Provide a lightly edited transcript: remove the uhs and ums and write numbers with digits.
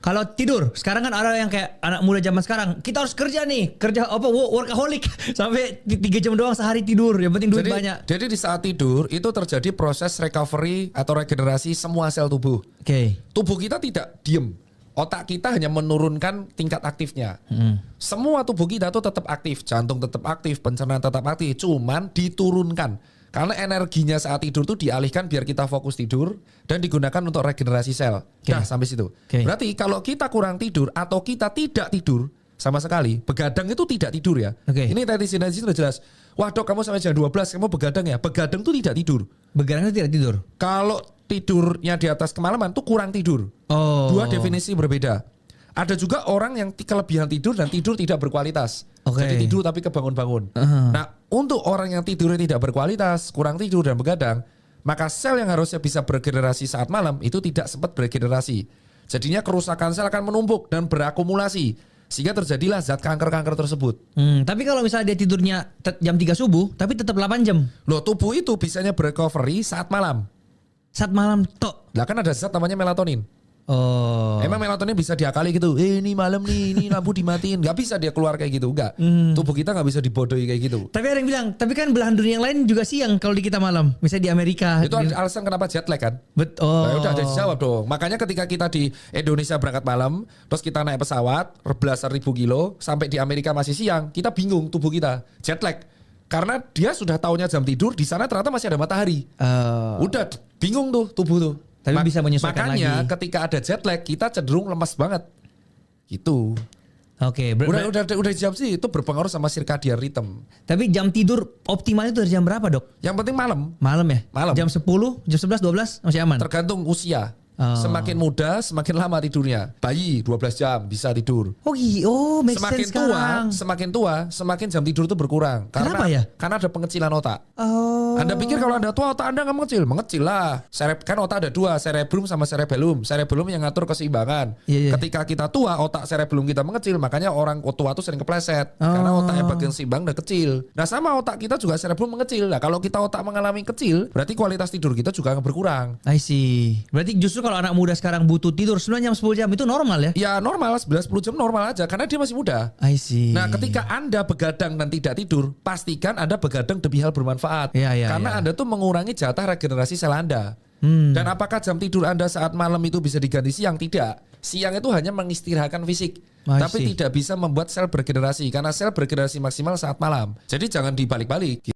Kalau tidur, sekarang kan ada yang kayak anak muda zaman sekarang, kita harus kerja nih, kerja apa workaholic sampai 3 jam doang sehari tidur, yang penting duit banyak. Jadi di saat tidur itu terjadi proses recovery atau regenerasi semua sel tubuh. Oke. Tubuh kita tidak diem. Otak kita hanya menurunkan tingkat aktifnya. Semua tubuh kita tuh tetap aktif, jantung tetap aktif, pencernaan tetap aktif, cuman diturunkan. Karena energinya saat tidur tuh dialihkan biar kita fokus tidur dan digunakan untuk regenerasi sel. Okay. Nah, sampai situ. Okay. Berarti kalau kita kurang tidur atau kita tidak tidur sama sekali, begadang itu tidak tidur ya. Okay. Ini tadi sinetsi sudah jelas. Wah dok, kamu sampai jam 12 kamu begadang ya. Begadang tuh tidak tidur. Begadang itu tidak tidur. Kalau tidurnya di atas kemalaman tuh kurang tidur. Oh. Dua definisi berbeda. Ada juga orang yang kelebihan tidur dan tidur tidak berkualitas. Okay. Jadi tidur tapi kebangun-bangun. Nah, untuk orang yang tidurnya tidak berkualitas, kurang tidur dan begadang, maka sel yang harusnya bisa beregenerasi saat malam itu tidak sempat beregenerasi. Jadinya kerusakan sel akan menumpuk dan berakumulasi. Sehingga terjadilah zat kanker-kanker tersebut. Tapi kalau misalnya dia tidurnya jam 3 subuh, tapi tetap 8 jam. Loh, tubuh itu bisanya berecovery saat malam. Saat malam tok. Lah kan ada zat namanya melatonin. Oh. Emang melatonin bisa diakali gitu. Ini malam nih, ini lampu dimatiin. Gak bisa dia keluar kayak gitu, enggak. Tubuh kita gak bisa dibodohi kayak gitu. Tapi ada yang bilang, tapi kan belahan dunia yang lain juga siang kalau di kita malam. Misalnya di Amerika. Itu alasan kenapa jet lag kan? Betul. Nah, udah ada dijawab dong. Makanya ketika kita di Indonesia berangkat malam, terus kita naik pesawat belasan ribu kilo sampai di Amerika masih siang, kita bingung tubuh kita jet lag. Karena dia sudah taunya jam tidur, di sana ternyata masih ada matahari. Udah bingung tuh tubuh tuh. Tapi bisa menyesuaikan makanya lagi. ketika ada jet lag kita cenderung lemas banget. Gitu. Oke. Udah dijawab sih, itu berpengaruh sama circadian rhythm. Tapi jam tidur optimalnya itu dari jam berapa, Dok? Yang penting malam. Malam ya? Malam. Jam 10, jam 11, 12 masih aman? Tergantung usia. Oh. Semakin muda, semakin lama tidurnya. Bayi 12 jam bisa tidur. Make Semakin sense tua, semakin jam tidur itu berkurang. Kenapa ya? Karena ada pengecilan otak. Oh. Anda pikir kalau Anda tua otak Anda nggak mengecil? Mengecil lah. Kan otak ada dua, cerebrum sama cerebellum. Cerebellum yang ngatur keseimbangan. Iya. Ketika kita tua, otak cerebellum kita mengecil. Makanya orang tua tuh sering kepleset. Karena otaknya bagian seimbang dan kecil. Nah sama otak kita juga cerebellum mengecil. Nah kalau kita otak mengalami kecil, berarti kualitas tidur kita juga akan berkurang. I see. Berarti justru kalau anak muda sekarang butuh tidur 9 jam 10 jam itu normal ya? Ya normal, 11-10 jam normal aja. Karena dia masih muda. I see. Nah ketika Anda begadang dan tidak tidur, pastikan Anda begadang demi hal bermanfaat. Iya, Karena Anda tuh mengurangi jatah regenerasi sel Anda. Dan apakah jam tidur Anda saat malam itu bisa diganti siang? Tidak. Siang itu hanya mengistirahatkan fisik. Tapi tidak bisa membuat sel bergenerasi. Karena sel bergenerasi maksimal saat malam. Jadi jangan dibalik-balik.